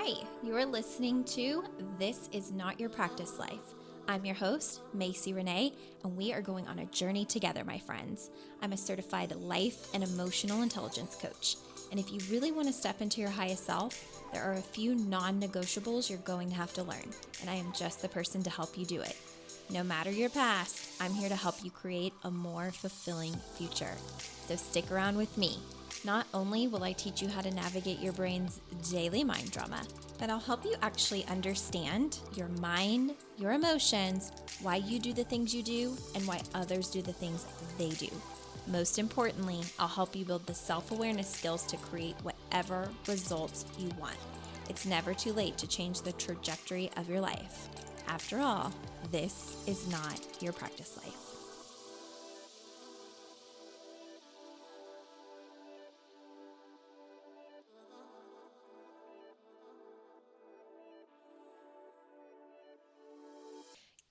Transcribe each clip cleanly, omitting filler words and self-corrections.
Hi, you are listening to This Is Not Your Practice Life. I'm your host, Macy Renee, and we are going on a journey together, my friends. I'm a certified life and emotional intelligence coach. And if you really want to step into your highest self, there are a few non-negotiables you're going to have to learn, and I am just the person to help you do it. No matter your past, I'm here to help you create a more fulfilling future. So stick around with me. Not only will I teach you how to navigate your brain's daily mind drama, but I'll help you actually understand your mind, your emotions, why you do the things you do, and why others do the things they do. Most importantly, I'll help you build the self-awareness skills to create whatever results you want. It's never too late to change the trajectory of your life. After all, this is not your practice life.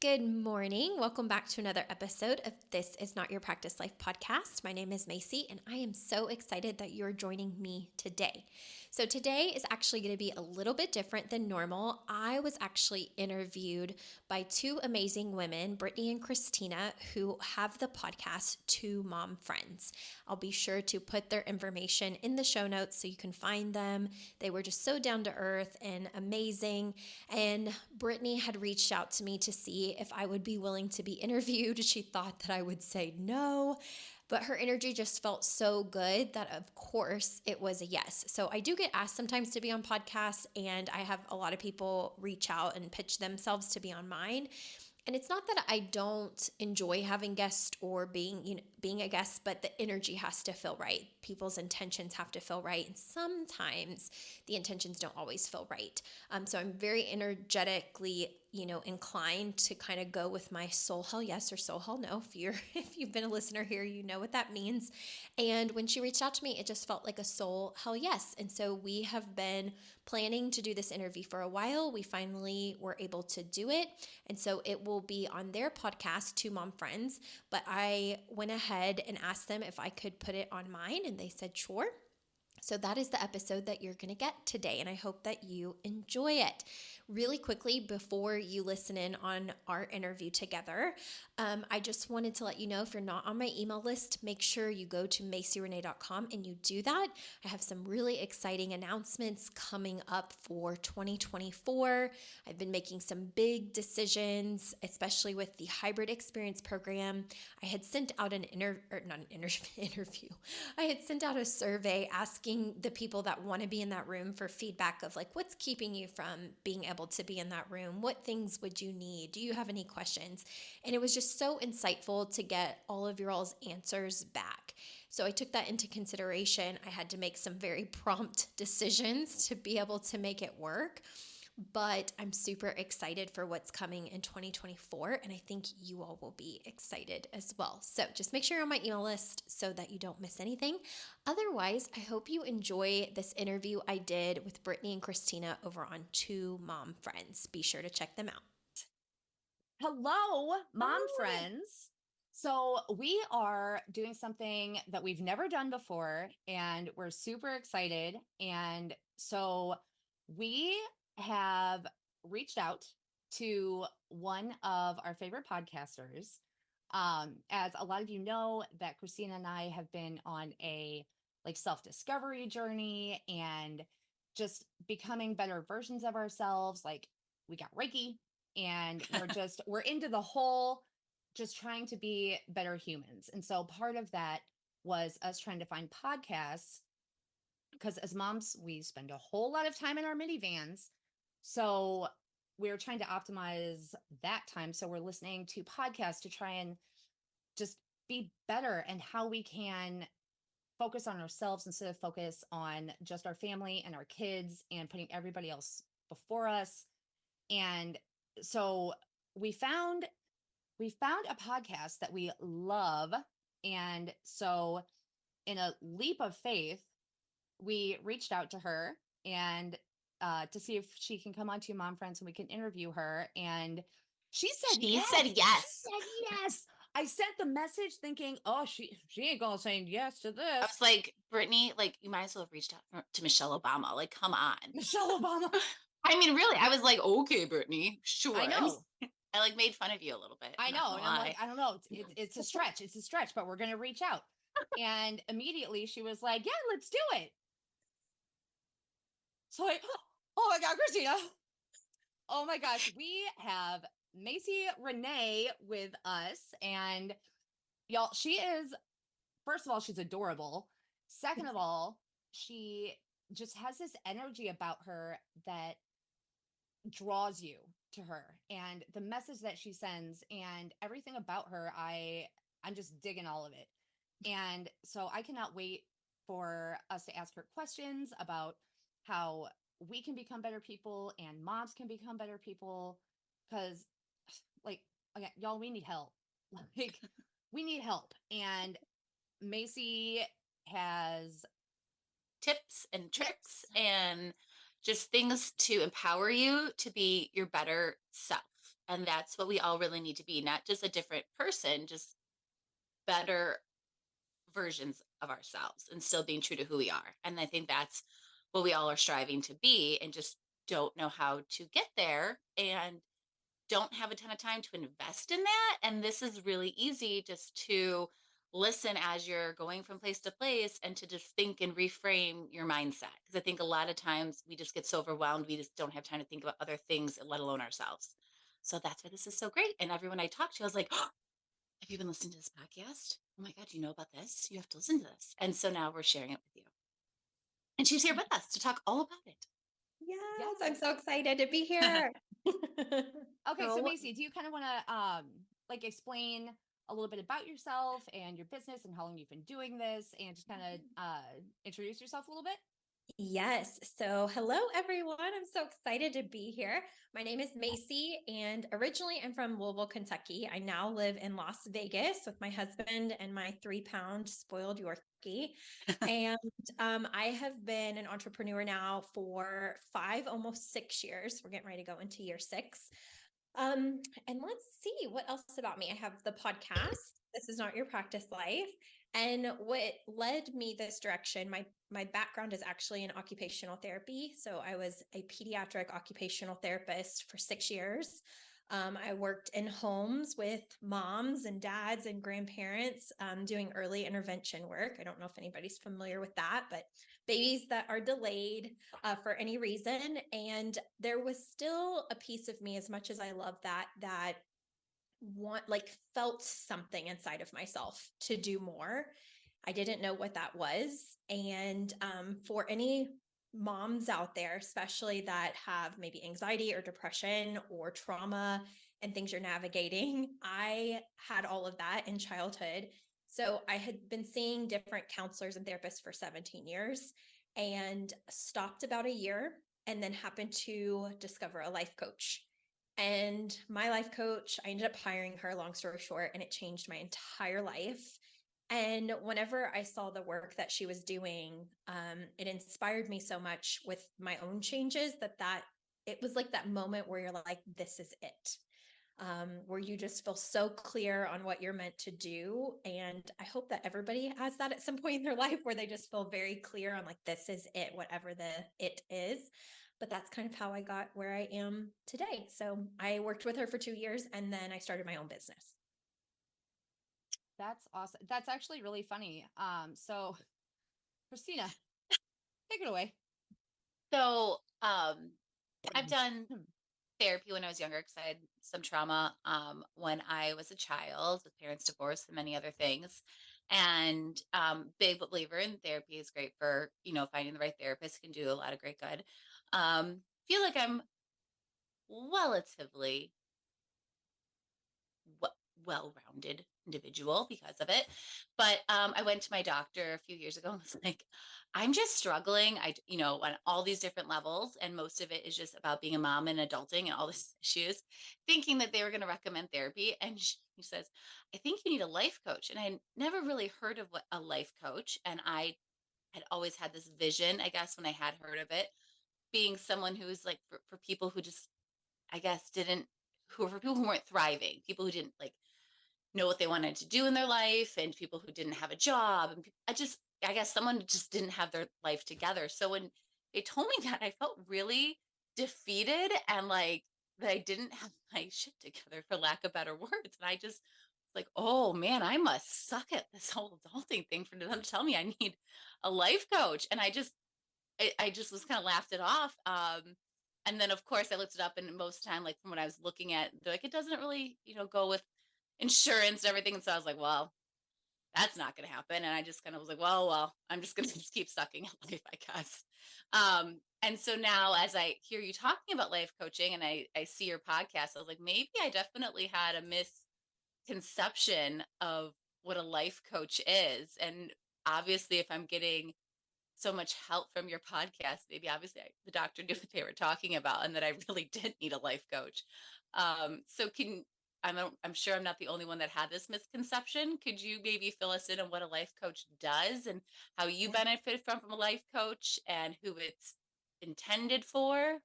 Good morning. Welcome back to another episode of This Is Not Your Practice Life podcast. My name is Macy, and I am so excited that you're joining me today. So today is actually going to be a little bit different than normal. I was actually interviewed by two amazing women, Brittany and Christina, who have the podcast Two Mom Friends. I'll be sure to put their information in the show notes so you can find them. They were just so down to earth and amazing. And Brittany had reached out to me to see if I would be willing to be interviewed. She thought that I would say no, but her energy just felt so good that of course it was a yes. So I do get asked sometimes to be on podcasts, and I have a lot of people reach out and pitch themselves to be on mine. And it's not that I don't enjoy having guests or being a guest, but the energy has to feel right. People's intentions have to feel right. And sometimes the intentions don't always feel right. So I'm very energetically, inclined to kind of go with my soul hell yes or soul hell no. If you've been a listener here, you know what that means. And when she reached out to me, it just felt like a soul hell yes. And so we have been planning to do this interview for a while. We finally were able to do it. And so it will be on their podcast, Two Mom Friends. But I went ahead and asked them if I could put it on mine, and they said sure. So that is the episode that you're going to get today, and I hope that you enjoy it. Really quickly, before you listen in on our interview together, I just wanted to let you know, if you're not on my email list, make sure you go to macyrenee.com and you do that. I have some really exciting announcements coming up for 2024. I've been making some big decisions, especially with the hybrid experience program. I had sent out interview. I had sent out a survey asking the people that want to be in that room for feedback of like, what's keeping you from being able to be in that room? What things would you need? Do you have any questions? And it was just so insightful to get all of your all's answers back. So I took that into consideration. I had to make some very prompt decisions to be able to make it work. But I'm super excited for what's coming in 2024, and I think you all will be excited as well. So just make sure you're on my email list so that you don't miss anything. Otherwise, I hope you enjoy this interview I did with Brittany and Christina over on Two Mom Friends. Be sure to check them out. Hello, mom friends. So we are doing something that we've never done before, and we're super excited. And so we have reached out to one of our favorite podcasters. As a lot of you know, that Christina and I have been on a self-discovery journey and just becoming better versions of ourselves. Like, we got Reiki, and we're into the whole just trying to be better humans. And so part of that was us trying to find podcasts, because as moms, we spend a whole lot of time in our minivans. So we're trying to optimize that time. So we're listening to podcasts to try and just be better, and how we can focus on ourselves instead of focus on just our family and our kids and putting everybody else before us. And so we found a podcast that we love. And so in a leap of faith, we reached out to her and to see if she can come on to Mom Friends and we can interview her. And she said yes. She said yes. She said yes. I sent the message thinking, oh, she ain't gonna say yes to this. I was like, Brittany, like, you might as well have reached out to Michelle Obama. Like, come on. Michelle Obama. I mean, really, I was like, okay, Brittany, I sure. know. I like made fun of you a little bit. I I'm not know. gonna And I'm like, lie. I don't know. It's a stretch. It's a stretch, but we're going to reach out. And immediately she was like, yeah, let's do it. So I, oh my God, Christina. Oh my gosh. We have Macy Renee with us. And y'all, she is, first of all, she's adorable. Second of all, she just has this energy about her that draws you to her, and the message that she sends and everything about her, I'm just digging all of it. And so I cannot wait for us to ask her questions about how we can become better people and moms can become better people, because like, again, y'all, we need help. Like, we need help. And Macy has Tips and tips. tricks and just things to empower you to be your better self. And that's what we all really need to be, not just a different person, just better versions of ourselves and still being true to who we are. And I think that's what we all are striving to be and just don't know how to get there and don't have a ton of time to invest in that. And this is really easy just to listen as you're going from place to place and to just think and reframe your mindset. Because I think a lot of times we just get so overwhelmed, we just don't have time to think about other things, let alone ourselves. So that's why this is so great. And everyone I talked to, I was like, oh, have you been listening to this podcast? Oh my God, you know about this? You have to listen to this. And so now we're sharing it with you. And she's here with us to talk all about it. Yes, I'm Yes. so excited to be here. Okay, so So Macy, do you kind of want to like explain a little bit about yourself and your business and how long you've been doing this, and just kind of introduce yourself a little bit? Yes. So, hello, everyone. I'm so excited to be here. My name is Macy, and originally I'm from Louisville, Kentucky. I now live in Las Vegas with my husband and my 3 pound spoiled Yorkie. And I have been an entrepreneur now for 5, almost 6 years. We're getting ready to go into year 6. And let's see what else about me. I have the podcast. This is not your practice life. And what led me this direction, my background is actually in occupational therapy. So I was a pediatric occupational therapist for 6 years. I worked in homes with moms and dads and grandparents doing early intervention work. I don't know if anybody's familiar with that, but babies that are delayed for any reason. And there was still a piece of me, as much as I love that, that felt something inside of myself to do more. I didn't know what that was. And for any moms out there, especially that have maybe anxiety or depression or trauma and things you're navigating, I had all of that in childhood. So I had been seeing different counselors and therapists for 17 years and stopped about a year and then happened to discover a life coach. And my life coach, I ended up hiring her, long story short, and it changed my entire life. And whenever I saw the work that she was doing, it inspired me so much with my own changes that it was like that moment where you're like, this is it. Where you just feel so clear on what you're meant to do. And I hope that everybody has that at some point in their life where they just feel very clear on like, this is it, whatever the it is. But that's kind of how I got where I am today. So I worked with her for 2 years and then I started my own business. That's awesome. That's actually really funny. So Christina, take it away. So I've done therapy when I was younger because I had some trauma when I was a child with parents divorced and many other things. And big believer in therapy is great for, finding the right therapist can do a lot of great good. Feel like I'm relatively well-rounded individual because of it. But I went to my doctor a few years ago and was like, I'm just struggling. On all these different levels, and most of it is just about being a mom and adulting and all these issues, thinking that they were going to recommend therapy. And she says, I think you need a life coach. And I never really heard of what a life coach. And I had always had this vision, I guess, when I had heard of it, being someone who's like for people who just, I guess, didn't, who for people who weren't thriving, people who didn't like know what they wanted to do in their life, and people who didn't have a job, and I guess someone just didn't have their life together. So when they told me that, I felt really defeated and like that I didn't have my shit together, for lack of better words. And I just was like, oh man, I must suck at this whole adulting thing for them to tell me I need a life coach. And I just was kind of laughed it off. And then of course I looked it up, and most of the time, like from what I was looking at, they're like, it doesn't really, go with insurance and everything. And so I was like, well, that's not going to happen. And I just kind of was like, well, I'm just going to just keep sucking at life, I guess. And so now as I hear you talking about life coaching and I see your podcast, I was like, maybe I definitely had a misconception of what a life coach is. And obviously if I'm getting so much help from your podcast, maybe obviously the doctor knew what they were talking about and that I really did need a life coach. So I'm sure I'm not the only one that had this misconception. Could you maybe fill us in on what a life coach does and how you Yeah. benefit from a life coach and who it's intended for?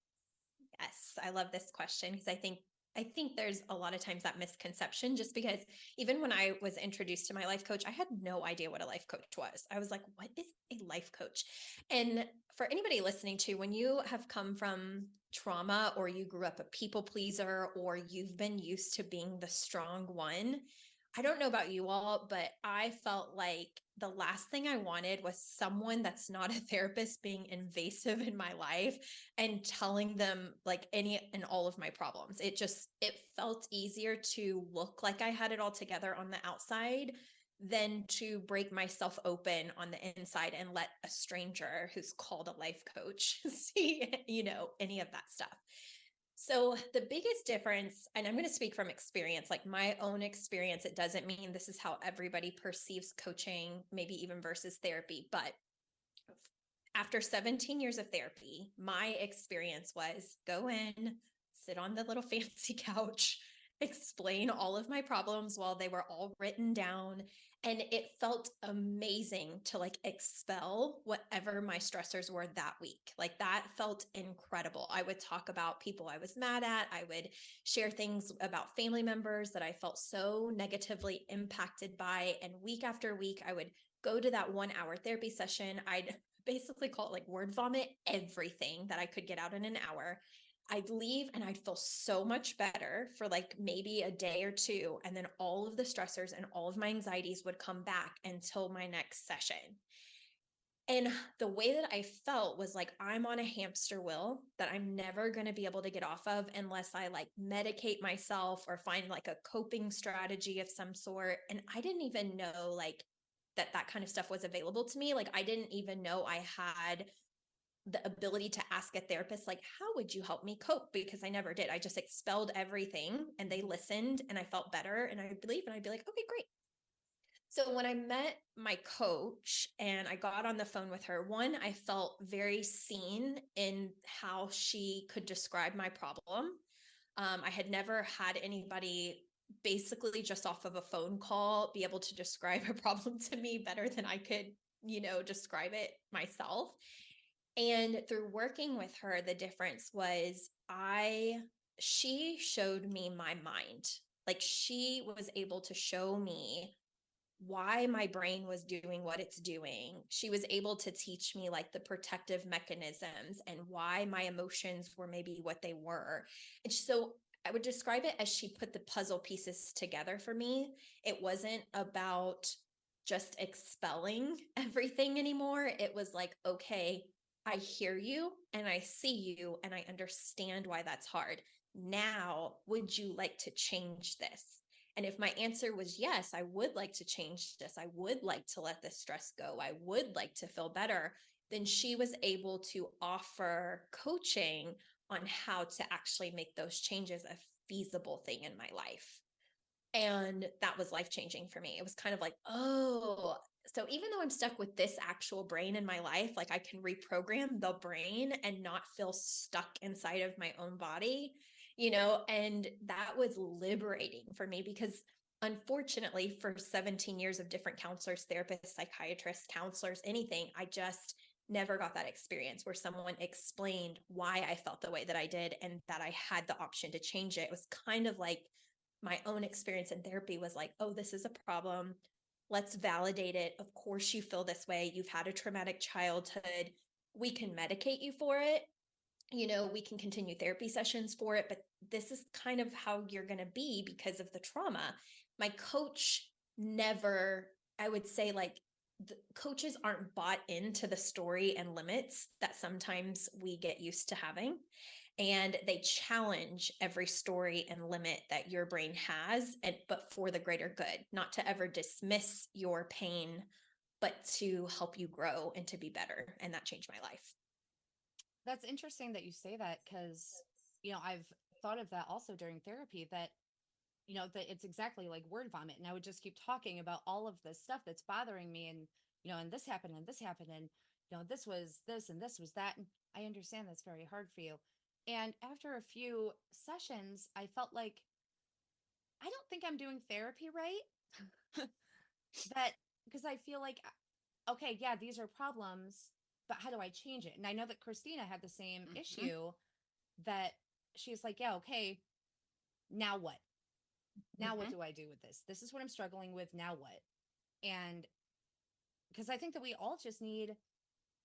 Yes, I love this question because I think there's a lot of times that misconception just because even when I was introduced to my life coach, I had no idea what a life coach was. I was like, what is a life coach? And for anybody listening to, when you have come from trauma or you grew up a people pleaser or you've been used to being the strong one, I don't know about you all, but I felt like the last thing I wanted was someone that's not a therapist being invasive in my life and telling them like any and all of my problems. It felt easier to look like I had it all together on the outside than to break myself open on the inside and let a stranger who's called a life coach see, any of that stuff. So, the biggest difference, and I'm going to speak from experience, like my own experience, it doesn't mean this is how everybody perceives coaching, maybe even versus therapy. But after 17 years of therapy, my experience was go in, sit on the little fancy couch, explain all of my problems while they were all written down. And it felt amazing to like expel whatever my stressors were that week. Like that felt incredible. I would talk about people I was mad at. I would share things about family members that I felt so negatively impacted by. And week after week, I would go to that 1 hour therapy session. I'd basically call it like word vomit everything that I could get out in an hour. I'd leave and I'd feel so much better for like maybe a day or two. And then all of the stressors and all of my anxieties would come back until my next session. And the way that I felt was like I'm on a hamster wheel that I'm never going to be able to get off of unless I like medicate myself or find like a coping strategy of some sort. And I didn't even know like that kind of stuff was available to me. Like I didn't even know I had the ability to ask a therapist, like, how would you help me cope? Because I never did. I just expelled everything and they listened and I felt better. And I believe, and I'd be like, okay, great. So when I met my coach and I got on the phone with her, one, I felt very seen in how she could describe my problem. I had never had anybody basically just off of a phone call be able to describe a problem to me better than I could, describe it myself. And through working with her, the difference was she showed me my mind. Like she was able to show me why my brain was doing what it's doing. She was able to teach me like the protective mechanisms and why my emotions were maybe what they were. And so I would describe it as she put the puzzle pieces together for me. It wasn't about just expelling everything anymore. It was like, okay, I hear you and I see you and I understand why that's hard. Now, would you like to change this? And if my answer was yes, I would like to change this. I would like to let this stress go. I would like to feel better. Then she was able to offer coaching on how to actually make those changes a feasible thing in my life. And that was life changing for me. It was kind of like, oh, so even though I'm stuck with this actual brain in my life, like I can reprogram the brain and not feel stuck inside of my own body, and that was liberating for me because unfortunately, for 17 years of different counselors, therapists, psychiatrists, counselors, anything, I just never got that experience where someone explained why I felt the way that I did and that I had the option to change it. It was kind of like my own experience in therapy was like, oh, this is a problem. Let's validate it. Of course, you feel this way. You've had a traumatic childhood. We can medicate you for it. we can continue therapy sessions for it, but this is kind of how you're going to be because of the trauma. My coach never, I would say, like, the coaches aren't bought into the story and limits that sometimes we get used to having. And they challenge every story and limit that your brain has, but for the greater good, not to ever dismiss your pain, but to help you grow and to be better. And that changed my life. That's interesting that you say that because, I've thought of that also during therapy that, that it's exactly like word vomit. And I would just keep talking about all of this stuff that's bothering me. And, and this happened and this happened. And, this was this and this was that. And I understand that's very hard for you. And after a few sessions, I felt like I don't think I'm doing therapy right. That because I feel like, okay, yeah, these are problems, but how do I change it? And I know that Christina had the same Mm-hmm. issue that she's like, yeah, okay, now what? Now what Mm-hmm. do I do with this? This is what I'm struggling with. Now what? And because I think that we all just need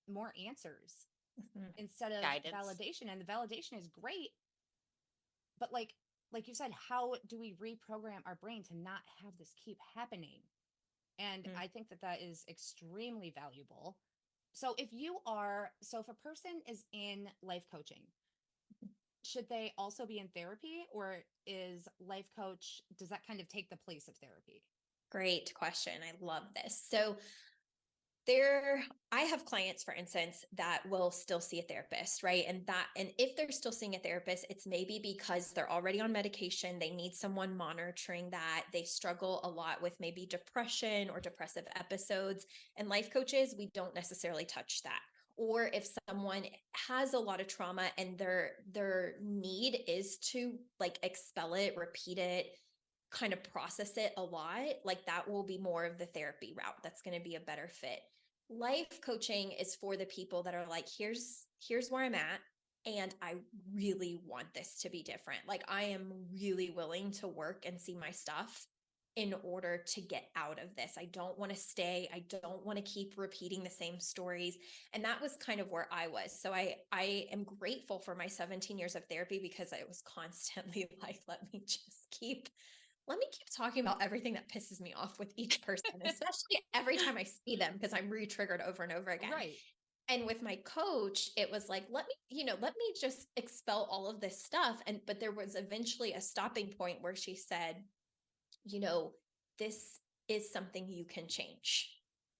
more answers Mhm. instead of Guidance. validation. And the validation is great, but like you said, how do we reprogram our brain to not have this keep happening? And Mhm. I think that that is extremely valuable. So if a person is in life coaching, should they also be in therapy, or does that kind of take the place of therapy? Great question. I love this. So there, I have clients, for instance, that will still see a therapist, right? And if they're still seeing a therapist, it's maybe because they're already on medication. They need someone monitoring that. They struggle a lot with maybe depression or depressive episodes. And life coaches, we don't necessarily touch that. Or if someone has a lot of trauma and their need is to like expel it, repeat it, kind of process it a lot, like that will be more of the therapy route. That's going to be a better fit. Life coaching is for the people that are like, here's where I'm at, and I really want this to be different. Like, I am really willing to work and see my stuff in order to get out of this. I don't want to stay. I don't want to keep repeating the same stories. And that was kind of where I was. So I am grateful for my 17 years of therapy because I was constantly like, let me keep talking about everything that pisses me off with each person, especially every time I see them, because I'm re-triggered over and over again. Right. And with my coach, it was like, let me just expel all of this stuff. But there was eventually a stopping point where she said, you know, this is something you can change.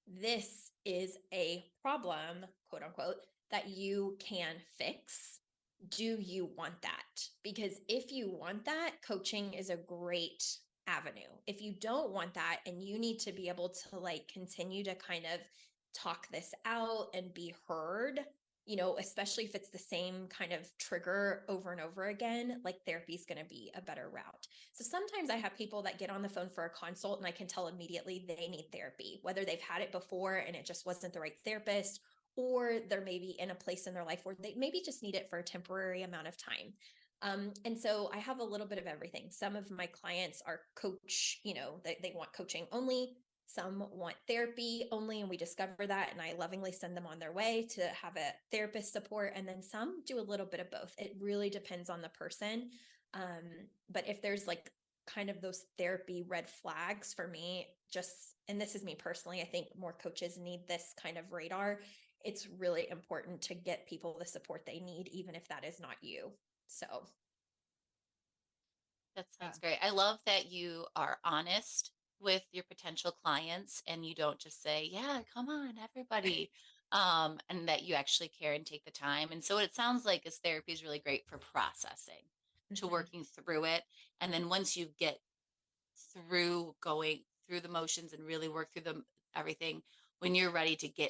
This is a problem, quote unquote, that you can fix. Do you want that? Because if you want that, coaching is a great avenue. If you don't want that and you need to be able to like continue to kind of talk this out and be heard, especially if it's the same kind of trigger over and over again, like therapy is going to be a better route. So sometimes I have people that get on the phone for a consult and I can tell immediately they need therapy, whether they've had it before and it just wasn't the right therapist, or they're maybe in a place in their life where they maybe just need it for a temporary amount of time. And so I have a little bit of everything. Some of my clients are coach, they want coaching only. Some want therapy only, and we discover that, and I lovingly send them on their way to have a therapist support. And then some do a little bit of both. It really depends on the person. But if there's like kind of those therapy red flags for me, and this is me personally, I think more coaches need this kind of radar. It's really important to get people the support they need, even if that is not you. So, That Yeah. sounds great. I love that you are honest with your potential clients and you don't just say, yeah, come on, everybody. And that you actually care and take the time. And so what it sounds like is therapy is really great for processing, to mhm. working through it. And then once you get through going through the motions and really work through everything, when you're ready to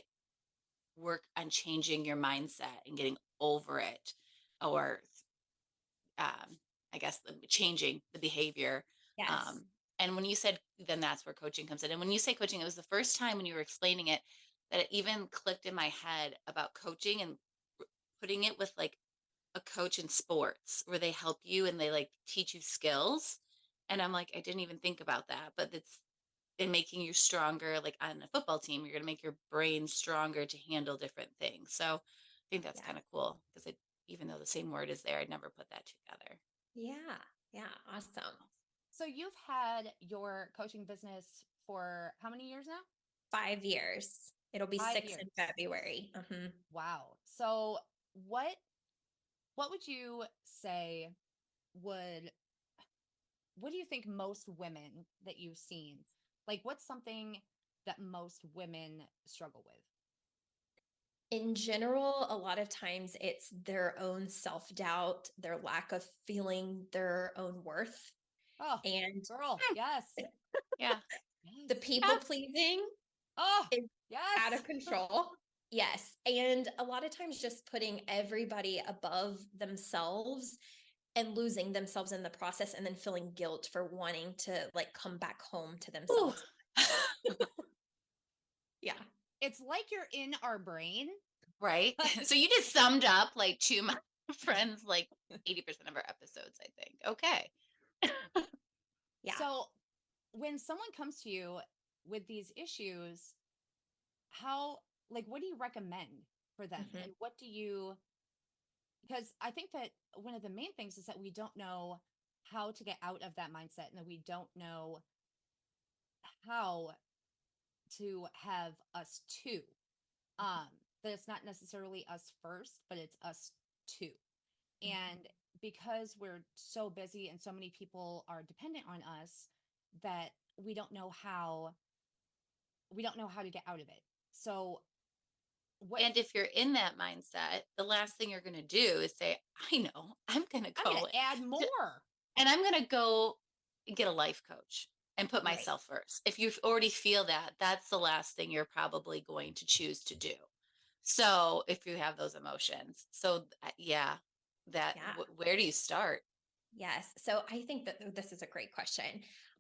work on changing your mindset and getting over it, or I guess changing the behavior. Yes. Um, and when you said, then that's where coaching comes in. And when you say coaching, it was the first time when you were explaining it that it even clicked in my head about coaching and putting it with like a coach in sports where they help you and they like teach you skills. And I'm like, I didn't even think about that, but it's in making you stronger, like on a football team, you're going to make your brain stronger to handle different things. So I think that's Yeah. kind of cool because even though the same word is there, I'd never put that together. Yeah. Yeah. Awesome. So you've had your coaching business for how many years now? 5 years. It'll be 5 six in years. February. Wow. So what what would you say would what do you think most women that you've seen, like what's something that most women struggle with? In general, a lot of times it's their own self doubt, their lack of feeling their own worth, Oh, and girl, yes. Yeah. the Yes. people pleasing Oh, is out yes. of control. Yes. And a lot of times just putting everybody above themselves and losing themselves in the process and then feeling guilt for wanting to like come back home to Ooh. themselves. Yeah. It's like you're in our brain. Right. So you just summed up like to my friends, like 80% of our episodes, I think. Okay. Yeah. So when someone comes to you with these issues, how, like, what do you recommend for them? Mhm. And what do you, because I think that one of the main things is that we don't know how to get out of that mindset and that we don't know how to have us too. Um, that it's not necessarily us first, but it's us too. And because we're so busy and so many people are dependent on us, that we don't know how to get out of it. So what And if you're in that mindset, the last thing you're going to do is say, I know, I'm going to I'm going go to add d- more. and I'm going to go get a life coach and put Right. myself first. If you already feel that, that's the last thing you're probably going to choose to do. So if you have those emotions, so yeah, Yeah. where do you start? Yes. So I think that this is a great question.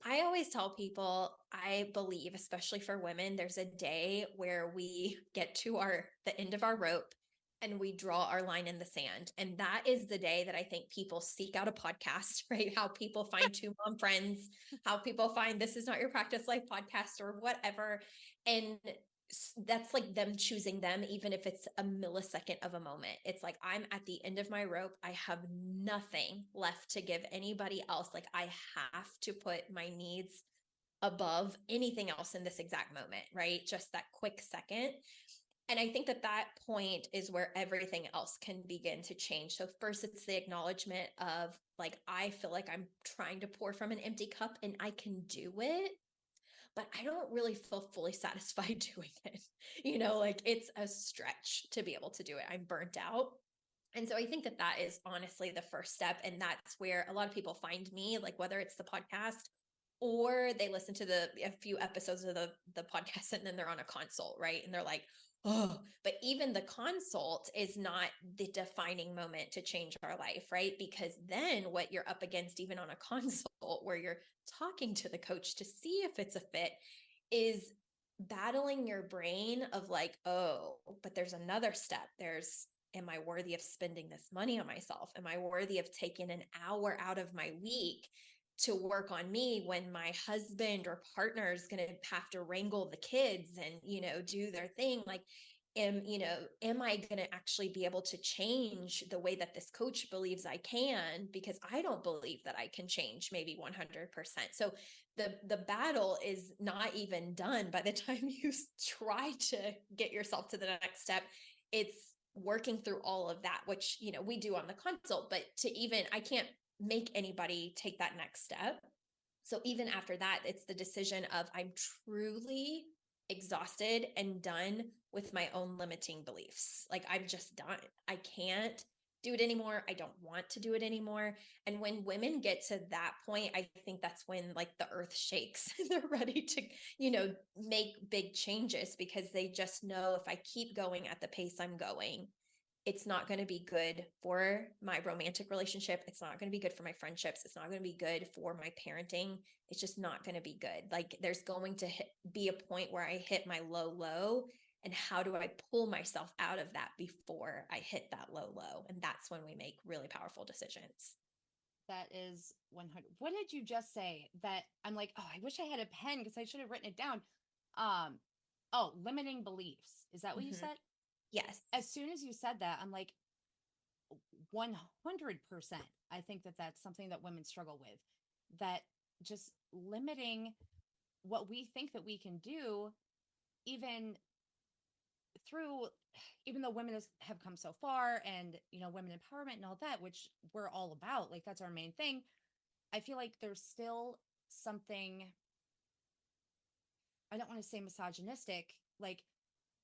I always tell people, I believe, especially for women, there's a day where we get to the end of our rope and we draw our line in the sand. And that is the day that I think people seek out a podcast, right? How people find two mom friends, how people find This Is Not Your Practice Life podcast or whatever. And that's like them choosing them, even if it's a millisecond of a moment. It's like, I'm at the end of my rope. I have nothing left to give anybody else. Like, I have to put my needs above anything else in this exact moment, right? Just that quick second. And I think that that point is where everything else can begin to change. So, first, it's the acknowledgement of like, I feel like I'm trying to pour from an empty cup and I can do it, but I don't really feel fully satisfied doing it. Like it's a stretch to be able to do it. I'm burnt out. And so I think that that is honestly the first step. And that's where a lot of people find me, like whether it's the podcast or they listen to a few episodes of the podcast and then they're on a consult, right? And they're like, oh, but even the consult is not the defining moment to change our life, right? Because then what you're up against, even on a consult where you're talking to the coach to see if it's a fit, is battling your brain of like, oh, but there's another step. Am I worthy of spending this money on myself? Am I worthy of taking an hour out of my week to work on me when my husband or partner is going to have to wrangle the kids and, do their thing? Like, am I going to actually be able to change the way that this coach believes I can? Because I don't believe that I can change maybe 100%. So the battle is not even done by the time you try to get yourself to the next step. It's working through all of that, which, we do on the consult, but I can't make anybody take that next step. So even after that, it's the decision of I'm truly exhausted and done with my own limiting beliefs. Like I'm just done. I can't do it anymore. I don't want to do it anymore. And when women get to that point, I think that's when like the earth shakes and they're ready to, make big changes because they just know if I keep going at the pace I'm going, it's not going to be good for my romantic relationship. It's not going to be good for my friendships. It's not going to be good for my parenting. It's just not going to be good. Like there's going to be a point where I hit my low. And how do I pull myself out of that before I hit that low? And that's when we make really powerful decisions. That is 100. What did you just say that I'm like, oh, I wish I had a pen because I should have written it down. Um, oh, limiting beliefs. Is that what you Mm-hmm. said? Yes. As soon as you said that, I'm like, 100%. I think that that's something that women struggle with, that just limiting what we think that we can do, even through, even though women have come so far, and, women empowerment and all that, which we're all about, like that's our main thing. I feel like there's still something, I don't want to say misogynistic, like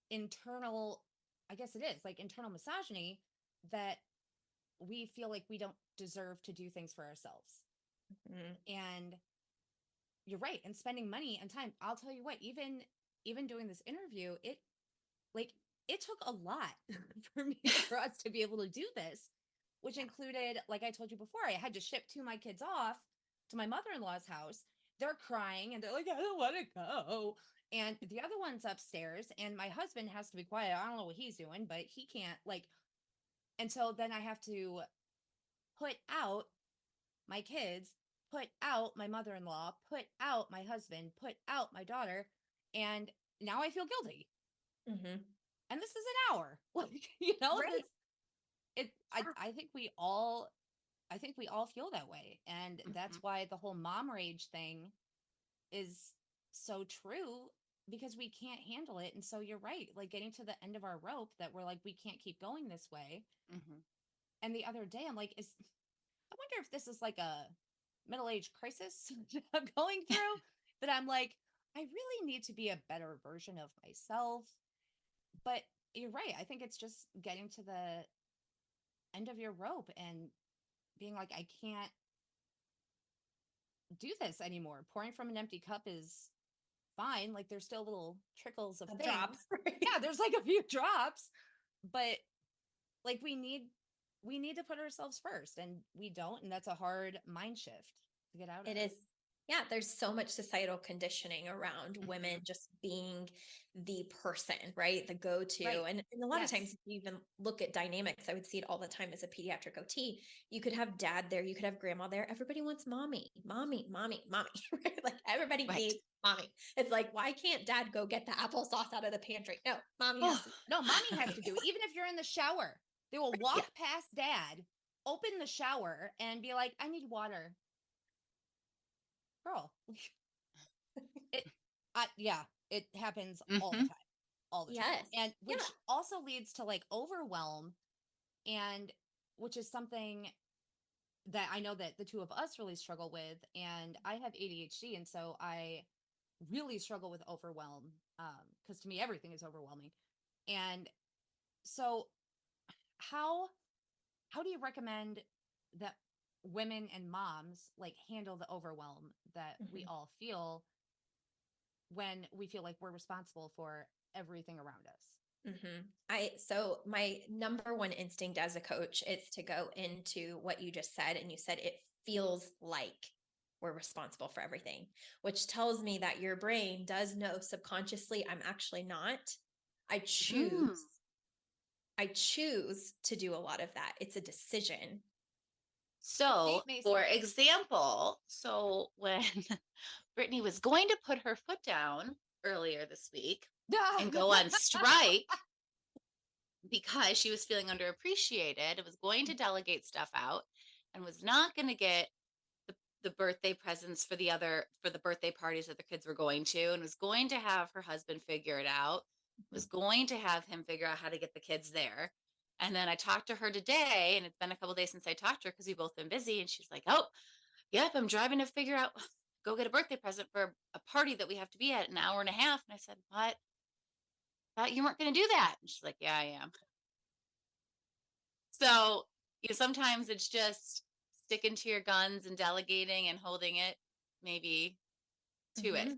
internal, I guess it is like internal misogyny, that we feel like we don't deserve to do things for ourselves. Mhm. And you're right. And spending money and time, I'll tell you what, even doing this interview, like it took a lot for us to be able to do this, which included, like I told you before, I had to ship two of my kids off to my mother-in-law's house. They're crying and they're like, I don't want to go. And the other one's upstairs, and my husband has to be quiet. I don't know what he's doing, but he can't, like, and so then I have to put out my kids, put out my mother-in-law, put out my husband, put out my daughter, and now I feel guilty. Mhm. And this is an hour. Like, this Right. I think we all feel that way. And that's Mhm. why the whole mom rage thing is so true, because we can't handle it. And so you're right, like getting to the end of our rope, that we're like, we can't keep going this way. Mhm. And the other day I'm like, I wonder if this is like a middle-age crisis I'm going through, that I'm like, I really need to be a better version of myself. But you're right. I think it's just getting to the end of your rope and being like, I can't do this anymore. Pouring from an empty cup is fine. Like there's still little trickles of Of things. drops. Right. Yeah, there's like a few drops, but like we need to put ourselves first, and we don't, and that's a hard mind shift to get out of. It is. Yeah, there's so much societal conditioning around women Mhm. just being the person, right? The go-to. Right. And a lot of Yes. times, if you even look at dynamics, I would see it all the time as a pediatric OT. You could have dad there, you could have grandma there. Everybody wants mommy, mommy, mommy, mommy, right? Like everybody Right. needs mommy. It's like, why can't dad go get the applesauce out of the pantry? No, mommy has Oh, to do no, mommy has it. to do it. Even if you're in the shower, they will Yeah. walk past dad, open the shower, and be like, I need water. Girl, it, yeah, it happens all the Mhm. time, all the time. Yes. And Yeah. which also leads to like overwhelm, and which is something that I know that the two of us really struggle with. And I have ADHD. And so I really struggle with overwhelm. Because to me, everything is overwhelming. And so how how do you recommend that women and moms like handle the overwhelm that we Mhm. all feel when we feel like we're responsible for everything around us? So my number one instinct as a coach is to go into what you just said. And you said it feels like we're responsible for everything, which tells me that your brain does know subconsciously I'm actually not. I Mm. choose, I choose to do a lot of that. It's a decision. See, So, for Macy. example, when Brittany was going to put her foot down earlier this week and go on strike because she was feeling underappreciated and was going to delegate stuff out and was not going to get the birthday presents for the birthday parties that the kids were going to, and was going to have her husband figure it out, was going to have him figure out how to get the kids there. And then I talked to her today, and it's been a couple days since I talked to her because we've both been busy, and she's like, oh, yep, I'm driving to figure out go get a birthday present for a party that we have to be at in an hour and a half. And I said, what? Thought you weren't going to do that. And she's like, yeah, I am. So, sometimes it's just sticking to your guns and delegating and holding it maybe to it. Mhm.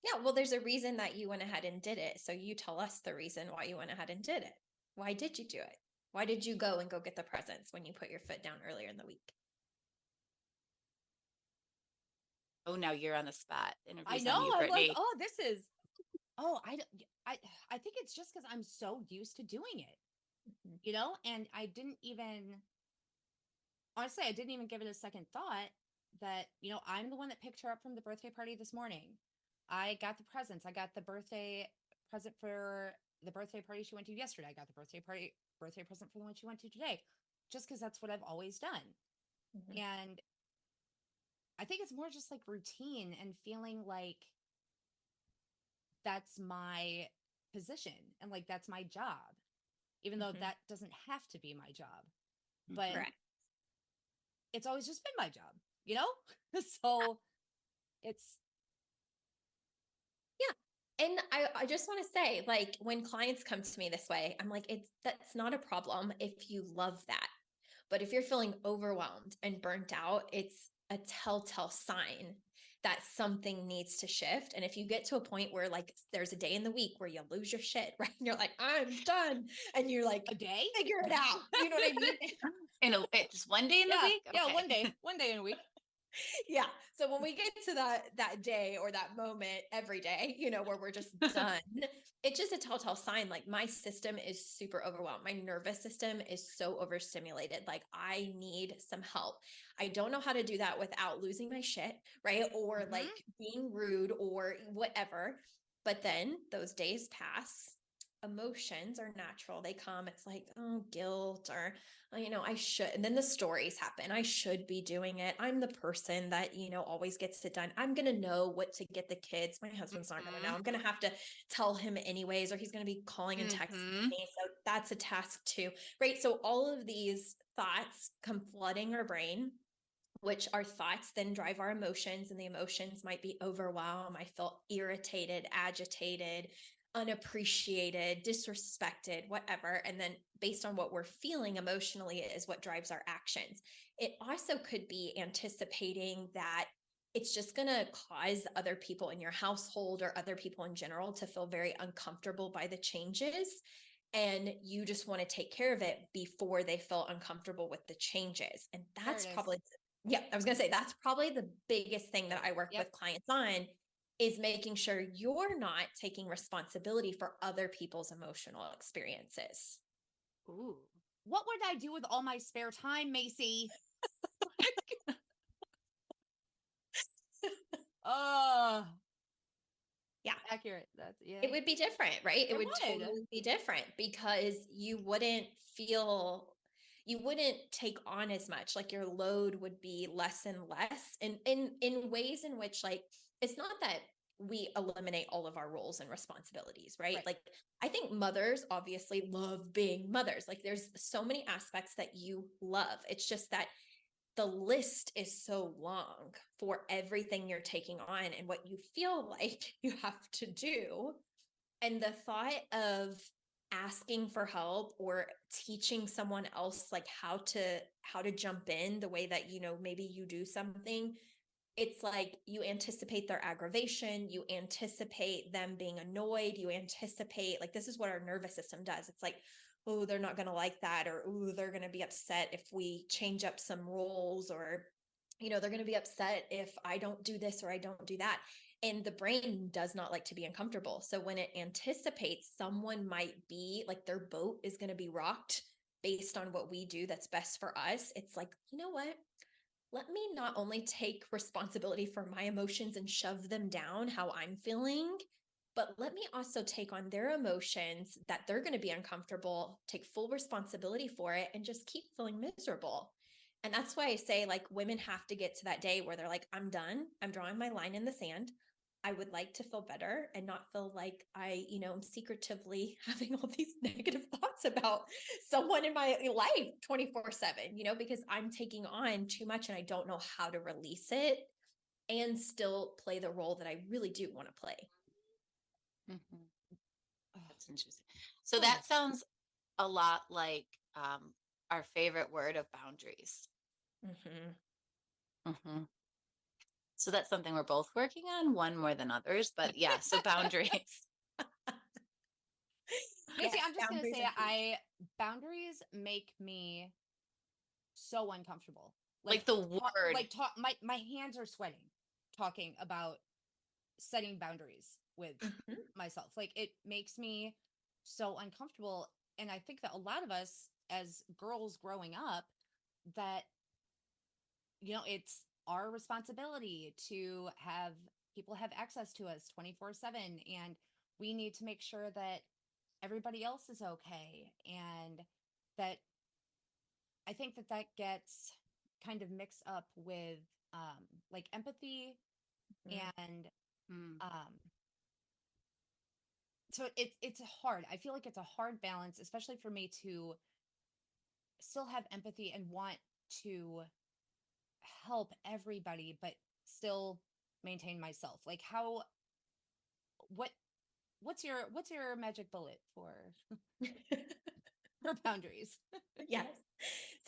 Yeah. Well, there's a reason that you went ahead and did it. So you tell us the reason why you went ahead and did it. Why did you do it? Why did you go and go get the presents when you put your foot down earlier in the week? Oh, now you're on the spot. The I interview's know. on you, I'm like, Brittany. oh, this is. Oh, I think it's just because I'm so used to doing it, Mhm. and I didn't even give it a second thought that, I'm the one that picked her up from the birthday party this morning. I got the presents. I got the birthday present for the birthday party she went to yesterday. I got the birthday present for the one she went to today. just because that's what I've always done. Mhm. And I think it's more just like routine and feeling like that's my position and like that's my job, even though Mhm. that doesn't have to be my job. But Mhm. Correct. it's always just been my job, you know? So it's, Yeah. And I just want to say, like, when clients come to me this way, I'm like, that's not a problem if you love that. But if you're feeling overwhelmed and burnt out, it's a telltale sign that something needs to shift. And if you get to a point where, like, there's a day in the week where you lose your shit, right? And you're like, I'm done. And you're like, a day. figure it out. You know what I mean? Just one day in the Yeah, week? yeah, Okay. one day in a week. Yeah. So when we get to that day or that moment every day, where we're just done, it's just a telltale sign. Like, my system is super overwhelmed. My nervous system is so overstimulated. Like, I need some help. I don't know how to do that without losing my shit, right? Or Hmm. like being rude or whatever. But then those days pass. Emotions are natural. They come. It's like, oh, guilt, or I should. And then the stories happen. I should be doing it. I'm the person that, always gets it done. I'm going to know what to get the kids. My husband's not going to know. Mhm. I'm going to have to tell him anyways, or he's going to be calling and texting Mhm. me. So that's a task too, right? So all of these thoughts come flooding our brain, which our thoughts then drive our emotions, and the emotions might be overwhelm. I feel irritated, agitated, unappreciated, disrespected, whatever. And then based on what we're feeling emotionally is what drives our actions. It also could be anticipating that it's just going to cause other people in your household or other people in general to feel very uncomfortable by the changes. And you just want to take care of it before they feel uncomfortable with the changes. And There that's it is. probably, yeah, I was going to say, that's probably the biggest thing that I work Yep. with clients on, is making sure you're not taking responsibility for other people's emotional experiences. Ooh. What would I do with all my spare time, Macy? Uh, Yeah. accurate. That's, yeah. It would be different, right? It It would would. totally be different because you wouldn't take on as much. Like, your load would be less and less, and in ways in which, like, it's not that we eliminate all of our roles and responsibilities, right? Right. Like, I think mothers obviously love being mothers. Like, there's so many aspects that you love. It's just that the list is so long for everything you're taking on and what you feel like you have to do. And the thought of asking for help or teaching someone else, like, how to jump in the way that, maybe you do something, it's like you anticipate their aggravation, you anticipate them being annoyed, you anticipate, like, this is what our nervous system does. It's like, oh, they're not going to like that, or oh, they're going to be upset if we change up some roles, or they're going to be upset if I don't do this or I don't do that. And the brain does not like to be uncomfortable. So when it anticipates someone might be like, their boat is going to be rocked based on what we do that's best for us, it's like, you know what? Let me not only take responsibility for my emotions and shove them down how I'm feeling, but let me also take on their emotions that they're going to be uncomfortable, take full responsibility for it, and just keep feeling miserable. And that's why I say, like, women have to get to that day where they're like, I'm done. I'm drawing my line in the sand. I would like to feel better and not feel like I, am secretively having all these negative thoughts about someone in my life 24/7, because I'm taking on too much and I don't know how to release it and still play the role that I really do want to play. Mhm. Ugh. That's interesting. So Whew. that sounds a lot like our favorite word of boundaries. Mm-hmm. Hmm. So that's something we're both working on, one more than others, but yeah, so boundaries. Macy, Yes, I'm just gonna boundaries say are huge. boundaries make me so uncomfortable. Like the word. My hands are sweating talking about setting boundaries with Mm-hmm. myself. Like, it makes me so uncomfortable. And I think that a lot of us as girls growing up, that, it's our responsibility to have people have access to us 24/7, and we need to make sure that everybody else is okay, and that I think that gets kind of mixed up with like empathy Mhm. and Mm. um so it's hard. I feel like it's a hard balance, especially for me to still have empathy and want to help everybody, but still maintain myself. Like how what what's your magic bullet for boundaries? Yes.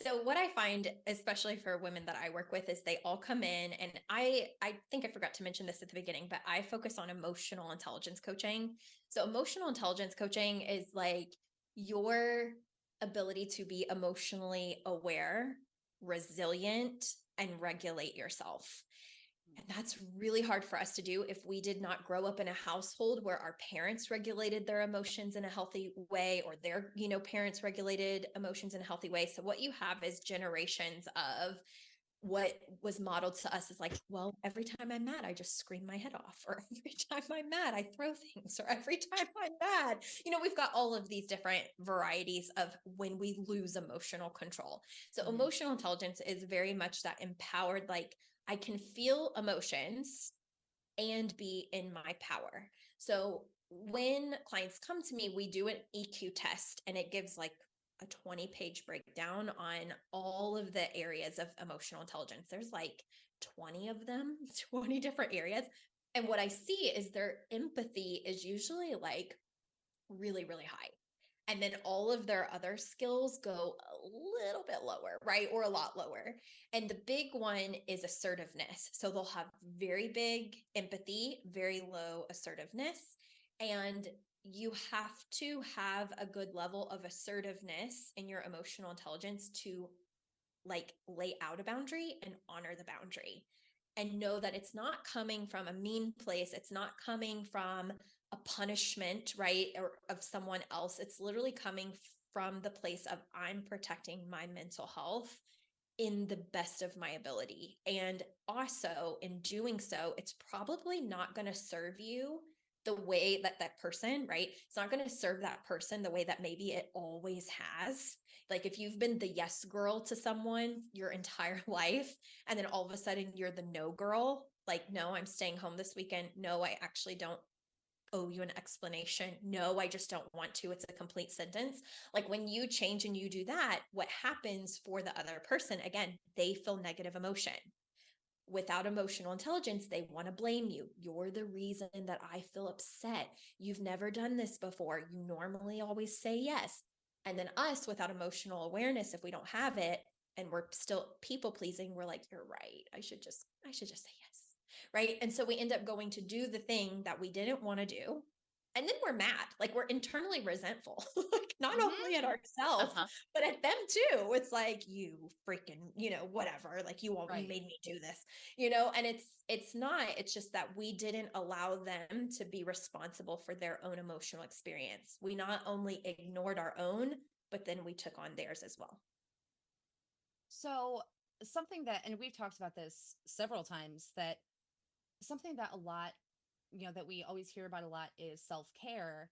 So what I find, especially for women that I work with, is they all come in, and I think I forgot to mention this at the beginning, but I focus on emotional intelligence coaching. So emotional intelligence coaching is like your ability to be emotionally aware, resilient, and regulate yourself. And that's really hard for us to do if we did not grow up in a household where our parents regulated their emotions in a healthy way, or their, parents regulated emotions in a healthy way. So what you have is generations of what was modeled to us is like, well, every time I'm mad, I just scream my head off, or every time I'm mad, I throw things, or every time I'm mad, we've got all of these different varieties of when we lose emotional control. So Mhm. emotional intelligence is very much that empowered, like I can feel emotions and be in my power. So when clients come to me, we do an EQ test, and it gives like a 20-page breakdown on all of the areas of emotional intelligence. There's like 20 of them, 20 different areas. And what I see is their empathy is usually like really, really high. And then all of their other skills go a little bit lower, right? Or a lot lower. And the big one is assertiveness. So they'll have very big empathy, very low assertiveness. And you have to have a good level of assertiveness in your emotional intelligence to like lay out a boundary and honor the boundary, and know that it's not coming from a mean place. It's not coming from a punishment, right? Or of someone else. It's literally coming from the place of I'm protecting my mental health in the best of my ability. And also in doing so, it's probably not going to serve you the way that that person, right? It's not going to serve that person the way that maybe it always has. Like if you've been the yes girl to someone your entire life, and then all of a sudden you're the no girl, like, no, I'm staying home this weekend. No, I actually don't owe you an explanation. No, I just don't want to. It's a complete sentence. Like when you change and you do that, what happens for the other person, again, they feel negative emotion. Without emotional intelligence, they want to blame you. You're the reason that I feel upset. You've never done this before. You normally always say yes. And then us, without emotional awareness, if we don't have it and we're still people pleasing, we're like, you're right. I should just say yes. Right. And so we end up going to do the thing that we didn't want to do. And then we're mad, like we're internally resentful, like not Mhm. only at ourselves, Uh-huh. but at them too. It's like, you freaking, whatever, like you Right. made me do this, and it's just that we didn't allow them to be responsible for their own emotional experience. We not only ignored our own, but then we took on theirs as well. So something that, and we've talked about this several times, that something that a lot, that we always hear about a lot is self-care.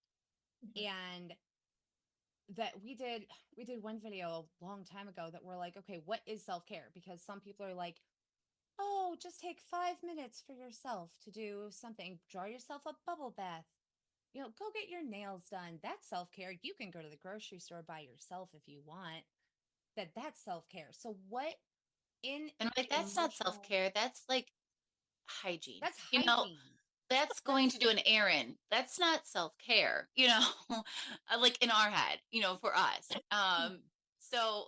Mhm. And that we did one video a long time ago that we're like, okay, what is self-care? Because some people are like, oh, just take 5 minutes for yourself to do something, draw yourself a bubble bath, go get your nails done. That's self-care. You can go to the grocery store by yourself if you want. That's self-care. So what in And like that's not emotional self-care, that's like hygiene. that's You know, hygiene. that's going That's to do an errand. That's not self-care, like in our head, for us. So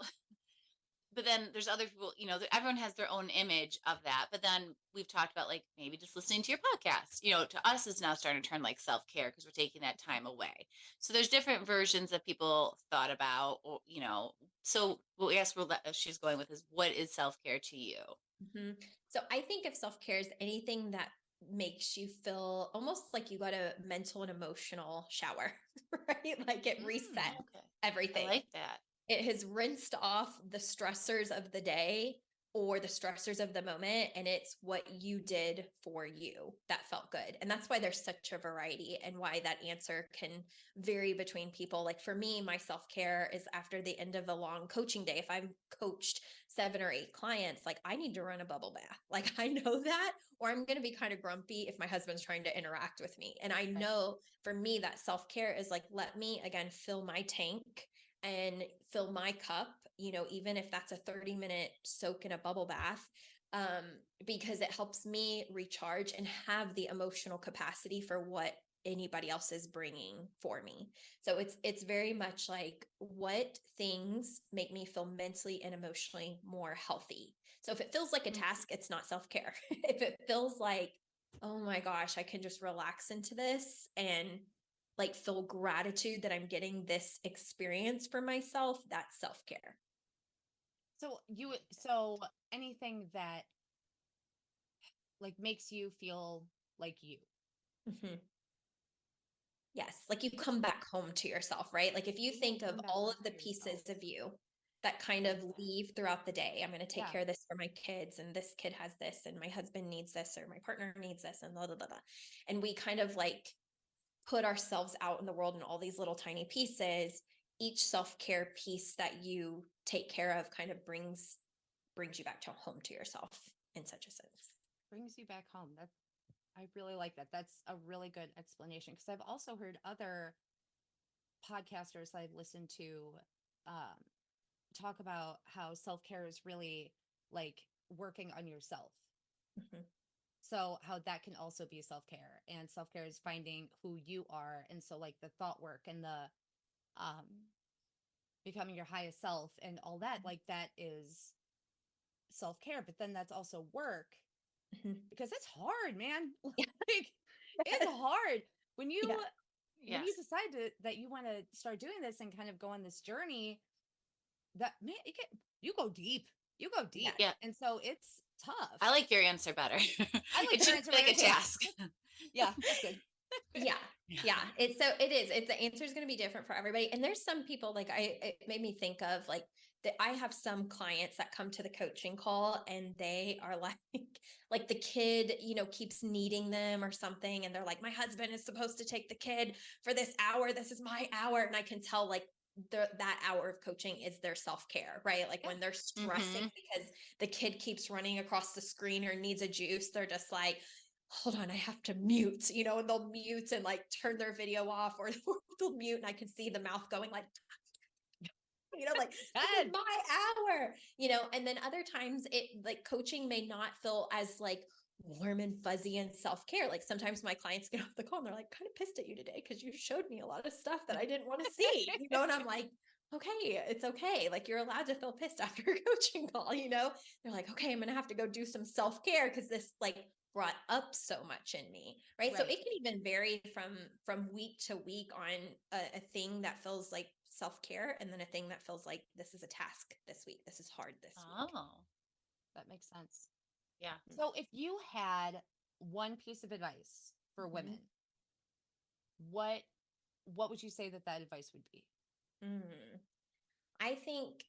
but then there's other people, everyone has their own image of that. But then we've talked about like maybe just listening to your podcast, to us is now starting to turn like self-care because we're taking that time away. So there's different versions that people thought about, or, so what we asked she's going with is what is self-care to you? Mhm. So I think of self-care as anything that makes you feel almost like you got a mental and emotional shower, right? Like it reset mm, Okay. I everything. like that. It has rinsed off the stressors of the day, or the stressors of the moment, and it's what you did for you that felt good. And that's why there's such a variety, and why that answer can vary between people. Like for me, my self-care is after the end of a long coaching day. If I've coached 7 or 8 clients, like I need to run a bubble bath. Like I know that, or I'm going to be kind of grumpy if my husband's trying to interact with me. And I know for me that self-care is like, let me again fill my tank and fill my cup, even if that's a 30-minute soak in a bubble bath, because it helps me recharge and have the emotional capacity for what anybody else is bringing for me. So it's very much like, what things make me feel mentally and emotionally more healthy. So if it feels like a task, it's not self-care. If it feels like, oh my gosh, I can just relax into this and like feel gratitude that I'm getting this experience for myself, that's self-care. So anything that like makes you feel like you. Mm-hmm. Yes. Like you come back home to yourself, right? Like if you think of all of the pieces of you that kind of leave throughout the day, I'm going to take care of this for my kids, and this kid has this, and my husband needs this, or my partner needs this, and blah, blah, blah, blah. And we kind of like put ourselves out in the world in all these little tiny pieces. Each self-care piece that you take care of kind of brings you back to home to yourself in such a sense. Brings you back home. I really like that. That's a really good explanation, because I've also heard other podcasters I've listened to um, talk about how self-care is really like working on yourself. Mm-hmm. So how that can also be self-care, and self-care is finding who you are. And so like the thought work and the um, becoming your highest self and all that, like that is self-care. But then that's also work, Mm-hmm. because it's hard, man. Yeah. Like it's hard when you Yes. decide that you want to start doing this and kind of go on this journey. That man, you go deep. You go deep. Yeah. And so it's tough. I like your answer better. I like It your should answer be like better a too. task. Yeah, that's good. Yeah. It's the answer is going to be different for everybody. And there's some people like it made me think of like that. I have some clients that come to the coaching call and they are like the kid, keeps needing them or something. And they're like, my husband is supposed to take the kid for this hour. This is my hour. And I can tell like that hour of coaching is their self-care, right? Like when they're stressing because the kid keeps running across the screen or needs a juice, they're just like, hold on, I have to mute, and they'll mute and like turn their video off, or they'll mute and I can see the mouth going like, like this is my hour, and then other times it like coaching may not feel as like warm and fuzzy and self-care. Like sometimes my clients get off the call and they're like, kind of pissed at you today because you showed me a lot of stuff that I didn't want to see, and I'm like, okay, it's okay. Like you're allowed to feel pissed after a coaching call, they're like, okay, I'm going to have to go do some self-care because this like brought up so much in me. Right. So it can even vary from week to week on a thing that feels like self-care, and then a thing that feels like this is a task this week. This is hard this week. Oh, That makes sense. yeah. So if you had one piece of advice for women, what would you say that advice would be? I think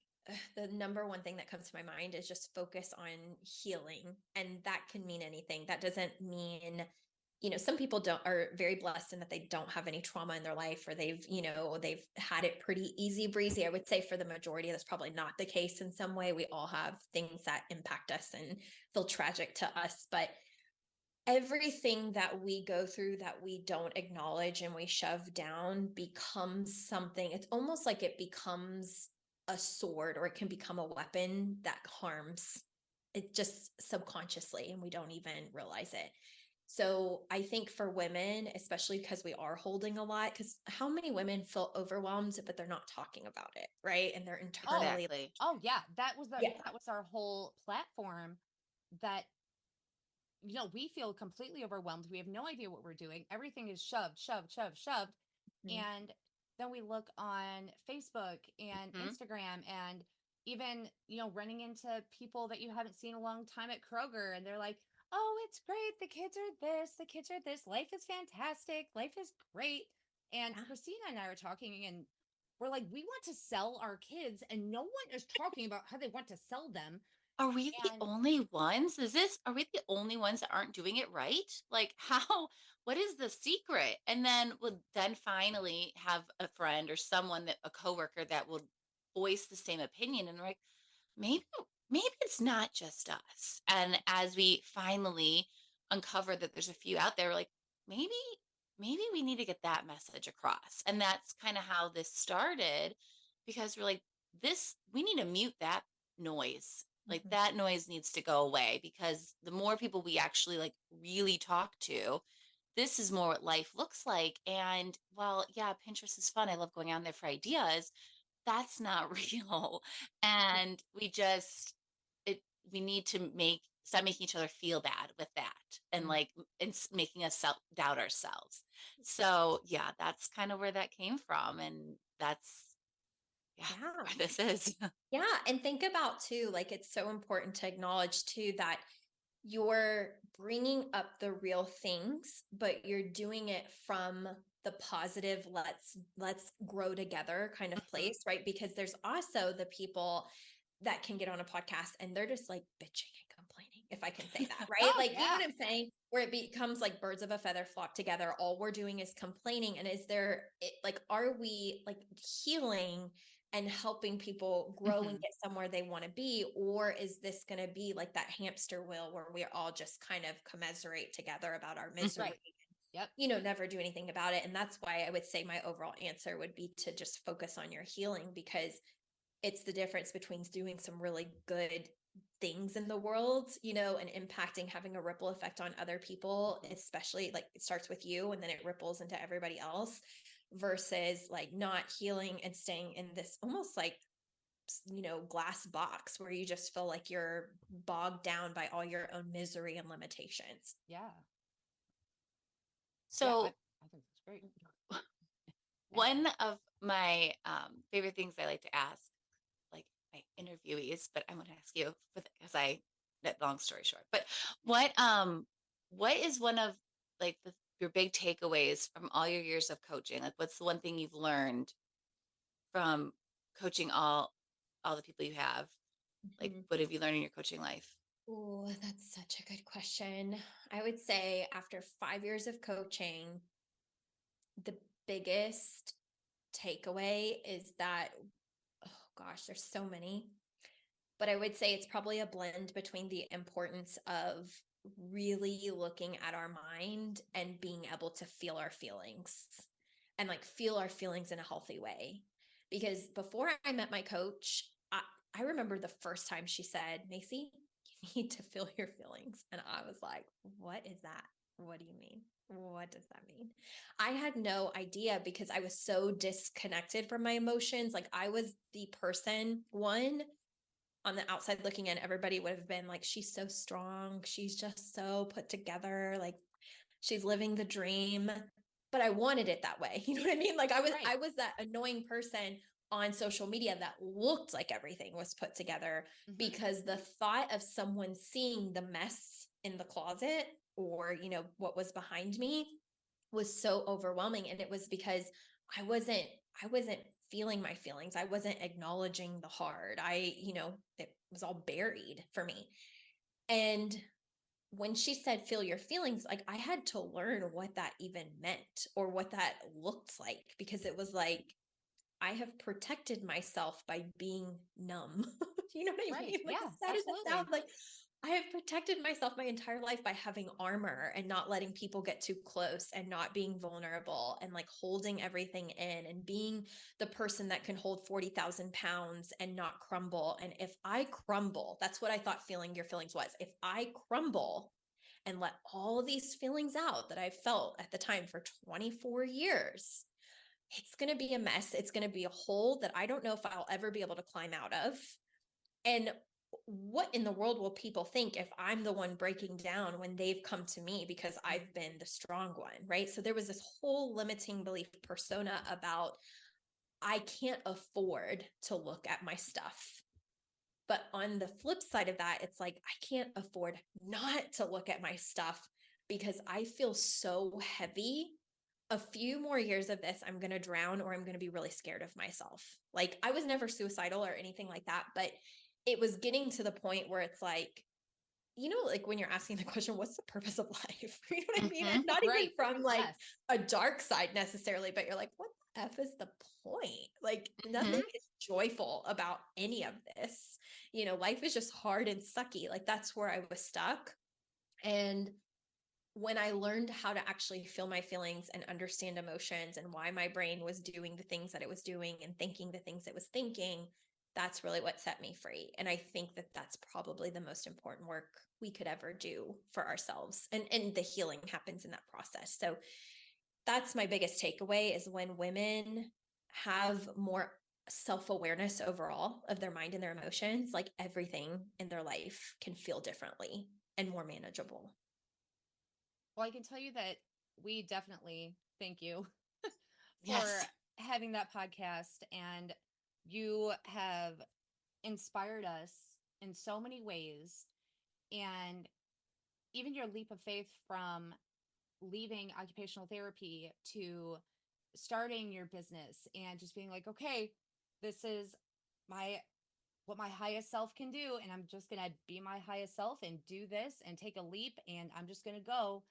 the number one thing that comes to my mind is just focus on healing. And that can mean anything. That doesn't mean, some people are very blessed in that they don't have any trauma in their life, or they've had it pretty easy breezy. I would say for the majority, that's probably not the case in some way. We all have things that impact us and feel tragic to us, but everything that we go through that we don't acknowledge and we shove down becomes something. It's almost like it becomes a sword, or it can become a weapon that harms it just subconsciously, and we don't even realize it. So I think for women, especially because we are holding a lot, because how many women feel overwhelmed, but they're not talking about it, right? And they're internally. Exactly. Oh yeah, that was our whole platform. That we feel completely overwhelmed. We have no idea what we're doing. Everything is shoved, shoved, shoved, shoved. Mhm. And then we look on Facebook and Instagram, and even, running into people that you haven't seen a long time at Kroger, and they're like, oh, it's great. The kids are this, the kids are this. Life is fantastic. Life is great. And Christina and I are talking, and we're like, we want to sell our kids, and no one is talking about how they want to sell them. Are we the And only ones? Are we the only ones that aren't doing it right? Like, how, what is the secret? And then would then finally have a friend or someone that, a coworker that will voice the same opinion. And they're like, maybe, maybe it's not just us. And as we finally uncover that there's a few out there, we're like, maybe, maybe we need to get that message across. And that's kind of how this started, because we're like, we need to mute that noise. Like Mhm. that noise needs to go away, because the more people we actually like really talk to, this is more what life looks like. And while, yeah, Pinterest is fun, I love going on there for ideas, that's not real. And it, we need to stop making each other feel bad with that, and mm, like, making us doubt ourselves. So yeah, that's kind of where that came from. And that's, yeah, Yeah. where this is. Yeah. And think about too, like it's so important to acknowledge too that you're bringing up the real things, but you're doing it from the positive, let's grow together kind of Mhm. place, right? Because there's also the people that can get on a podcast and they're just like bitching and complaining, if I can say that, right? oh Like, you know yeah. what I'm saying? Where it becomes like birds of a feather flock together. All we're doing is complaining. And like, are we like healing and helping people grow and Mhm. get somewhere they want to be? Or is this going to be like that hamster wheel where we all just kind of commiserate together about our misery, Right. Yep. never do anything about it? And that's why I would say my overall answer would be to just focus on your healing, because it's the difference between doing some really good things in the world, and impacting, having a ripple effect on other people, Mhm. especially like it starts with you and then it ripples into everybody else, versus like not healing and staying in this almost like, glass box where you just feel like you're bogged down by all your own misery and limitations. Yeah. Yeah. I, So I think that's great. Yeah. one of my favorite things I like to ask, like, my interviewees, but I'm going to ask you, because that, long story short, but what is one of, like, your big takeaways from all your years of coaching? Like, what's the one thing you've learned from coaching all the people you have? Like, Mhm. what have you learned in your coaching life? Oh, that's such a good question. I would say after 5 years of coaching, the biggest takeaway is that, oh gosh, there's so many, but I would say it's probably a blend between the importance of really looking at our mind and being able to feel our feelings, and like feel our feelings in a healthy way. Because before I met my coach, I remember the first time she said, Macy, you need to feel your feelings. And I was like, what is that? What do you mean? What does that mean? I had no idea because I was so disconnected from my emotions. Like I was the person, one, on the outside looking in, everybody would have been like, she's so strong. She's just so put together. Like she's living the dream. But I wanted it that way. You know what I mean? Like Right. I was that annoying person on social media that looked like everything was put together, Hmm. because the thought of someone seeing the mess in the closet, or, what was behind me, was so overwhelming. And it was because I wasn't I wasn't feeling my feelings. I wasn't acknowledging the hard. It was all buried for me. And when she said feel your feelings, like I had to learn what that even meant or what that looked like, because it was like I have protected myself by being numb. You know what I Right. mean? Like, Yeah. as sad as it sounds, Absolutely. like I have protected myself my entire life by having armor and not letting people get too close and not being vulnerable and like holding everything in and being the person that can hold 40,000 pounds and not crumble. And if I crumble, that's what I thought feeling your feelings was. If I crumble and let all of these feelings out that I felt at the time for 24 years, it's going to be a mess. It's going to be a hole that I don't know if I'll ever be able to climb out of. And what in the world will people think if I'm the one breaking down when they've come to me because Mhm. I've been the strong one, right? So there was this whole limiting belief persona about I can't afford to look at my stuff. But on the flip side of that, it's like I can't afford not to look at my stuff because I feel so heavy. A few more years of this, I'm going to drown or I'm going to be really scared of myself. Like I was never suicidal or anything like that, but it was getting to the point where it's like, like when you're asking the question, what's the purpose of life? You know what I mean? And not even Right. from like Yes. a dark side necessarily, but you're like, what the F is the point? Like nothing is joyful about any of this. Life is just hard and sucky. Like that's where I was stuck. And when I learned how to actually feel my feelings and understand emotions and why my brain was doing the things that it was doing and thinking the things it was thinking, that's really what set me free. And I think that that's probably the most important work we could ever do for ourselves. And the healing happens in that process. So that's my biggest takeaway is when women have more self-awareness overall of their mind and their emotions, like everything in their life can feel differently and more manageable. Well, I can tell you that we definitely thank you for Yes. having that podcast, and you have inspired us in so many ways. And even your leap of faith from leaving occupational therapy to starting your business and just being like, okay, this is my what my highest self can do, and I'm just going to be my highest self and do this and take a leap, and I'm just going to go.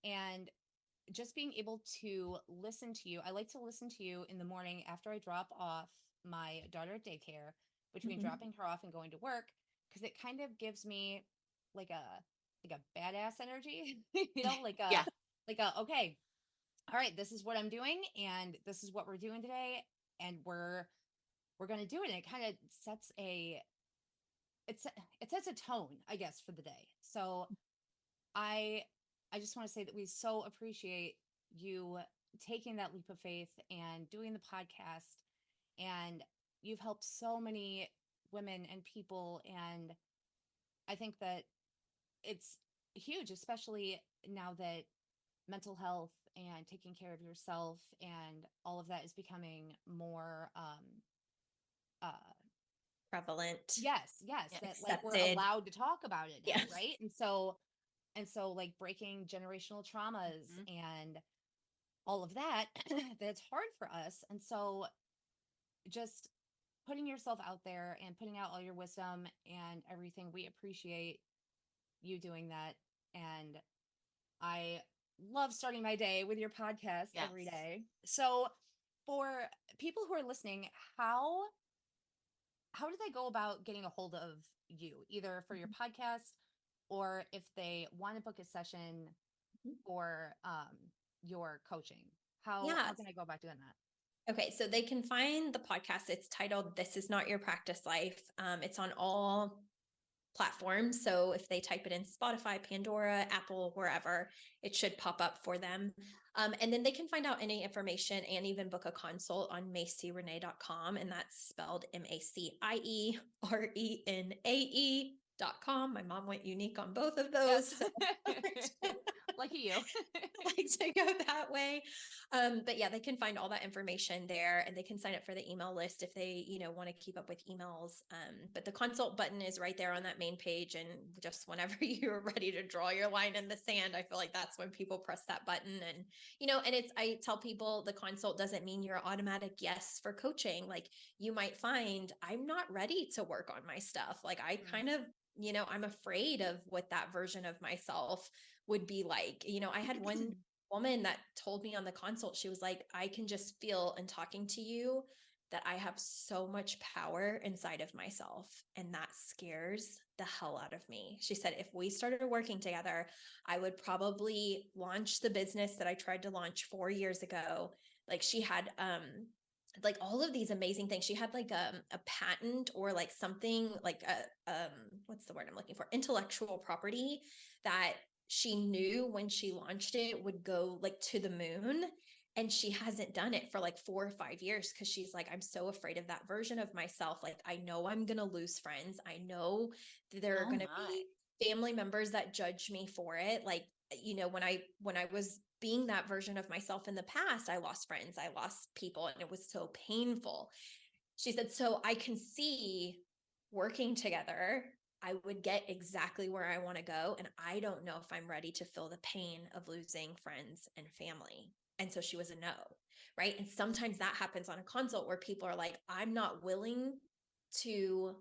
And just being able to listen to you. I like to listen to you in the morning after I drop off my daughter at daycare, between Mm-hmm. dropping her off and going to work, because it kind of gives me like a badass energy, Yeah. okay, all right, this is what I'm doing and this is what we're doing today, and we're going to do it. And it kind of sets a it sets a tone, I guess, for the day. So I I just want to say that we so appreciate you taking that leap of faith and doing the podcast, and you've helped so many women and people, and I think that it's huge, especially now that mental health and taking care of yourself and all of that is becoming more uh Prevalent, yes, Yes. that like we're accepted. allowed to talk about it now, Yes. right? And so like breaking generational traumas Mhm. and all of that, that's hard for us. And so just putting yourself out there and putting out all your wisdom and everything, we appreciate you doing that. And I love starting my day with your podcast every Yes. day. So for people who are listening, how do they go about getting a hold of you, either for your podcast or if they want to book a session for your coaching? How Yeah. can I go about doing that? Okay, so they can find the podcast. It's titled This Is Not Your Practice Life. It's on all platforms. So if they type it in Spotify, Pandora, Apple, wherever, it should pop up for them. And then they can find out any information and even book a consult on macierenae.com. And that's spelled MacieRenae.com. My mom went unique on both of those. Yes. So Lucky you. like to go that way. But yeah, they can find all that information there and they can sign up for the email list if they, want to keep up with emails. But the consult button is right there on that main page. And just whenever you're ready to draw your line in the sand, I feel like that's when people press that button. And, I tell people the consult doesn't mean you're automatic yes for coaching. Like you might find I'm not ready to work on my stuff. Like I kind of, I'm afraid of what that version of myself would be like. I had one woman that told me on the consult, she was like, I can just feel in talking to you that I have so much power inside of myself. And that scares the hell out of me. She said, if we started working together, I would probably launch the business that I tried to launch 4 years ago. Like she had, like all of these amazing things. She had like a patent or like something like what's the word I'm looking for? Intellectual property that she knew when she launched it would go like to the moon. And she hasn't done it for like 4 or 5 years because she's like, I'm so afraid of that version of myself. Like, I know I'm going to lose friends. I know that there are Oh going to my. be family members that judge me for it. Like, when I was being that version of myself in the past, I lost friends, I lost people, and it was so painful. She said, so I can see working together, I would get exactly where I want to go. And I don't know if I'm ready to feel the pain of losing friends and family. And so she was a no, right? And sometimes that happens on a consult where people are like, I'm not willing to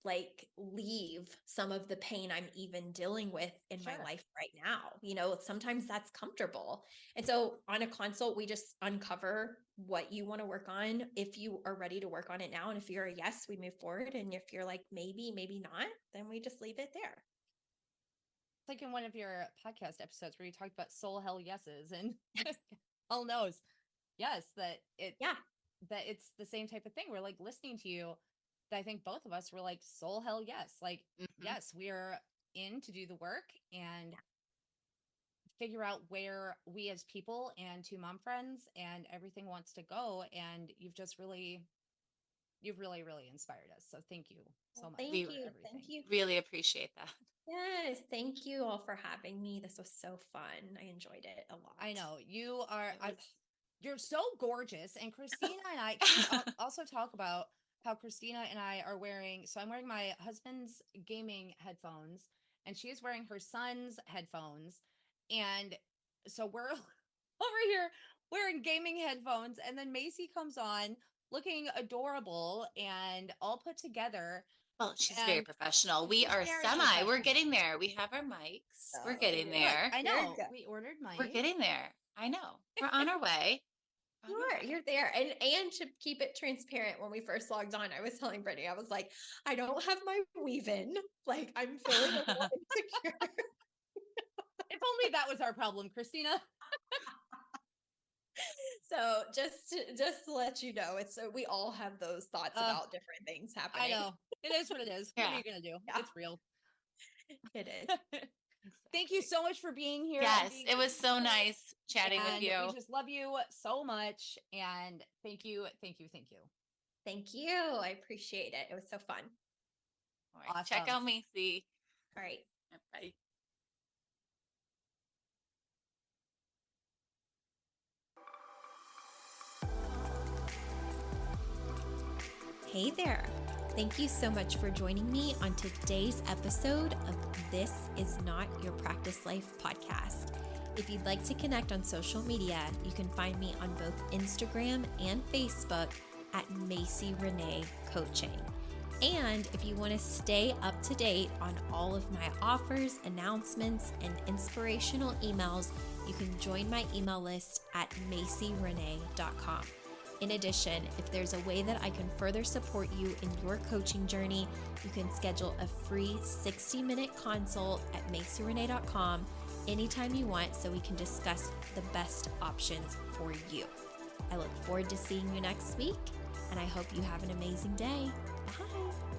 like leave some of the pain I'm even dealing with in my Sure. life right now. Sometimes that's comfortable. And so on a consult, we just uncover what you want to work on. If you are ready to work on it now, and if you're a yes, we move forward. And if you're like, maybe, maybe not, then we just leave it there. It's like in one of your podcast episodes where you talked about soul hell yeses, and hell knows. Yes, that it's the same type of thing. We're like listening to you. That I think both of us were like soul hell yes. Like, yes, we're in to do the work and figure out where we as people and two mom friends and everything wants to go. And you've really, really inspired us. So thank you so much. Thank We you. Thank you. really appreciate that. Yes. Thank you all for having me. This was so fun. I enjoyed it a lot. I know you are. You're so gorgeous. And Christina and I can we also talk about how Christina and I are wearing. So I'm wearing my husband's gaming headphones, and she is wearing her son's headphones. And so we're over here wearing gaming headphones, and then Macy comes on looking adorable and all put together. Well, she's very professional. We are we're getting there. We have our mics. Oh, we're getting Look, there. I know. We ordered mics. We're getting there. I know. We're on our way. You're there. And to keep it transparent, when we first logged on, I was telling Brittany, I was like, I don't have my weave in. Like, I'm feeling a little insecure. If only that was our problem, Christina. So just to let you know, we all have those thoughts about different things happening. I know. It is what it is. What are you going to do? Yeah. It's real. It is. Exactly. Thank you so much for being here. Yes, it was so nice chatting with you. We just love you so much. And thank you. Thank you. Thank you. Thank you. I appreciate it. It was so fun. All right. Awesome. Check out Macy. All right. Bye. Hey there. Thank you so much for joining me on today's episode of This Is Not Your Practice Life podcast. If you'd like to connect on social media, you can find me on both Instagram and Facebook at Macy Renee Coaching. And if you want to stay up to date on all of my offers, announcements, and inspirational emails, you can join my email list at macyrenee.com. In addition, if there's a way that I can further support you in your coaching journey, you can schedule a free 60-minute consult at macyrenee.com anytime you want so we can discuss the best options for you. I look forward to seeing you next week, and I hope you have an amazing day. Bye.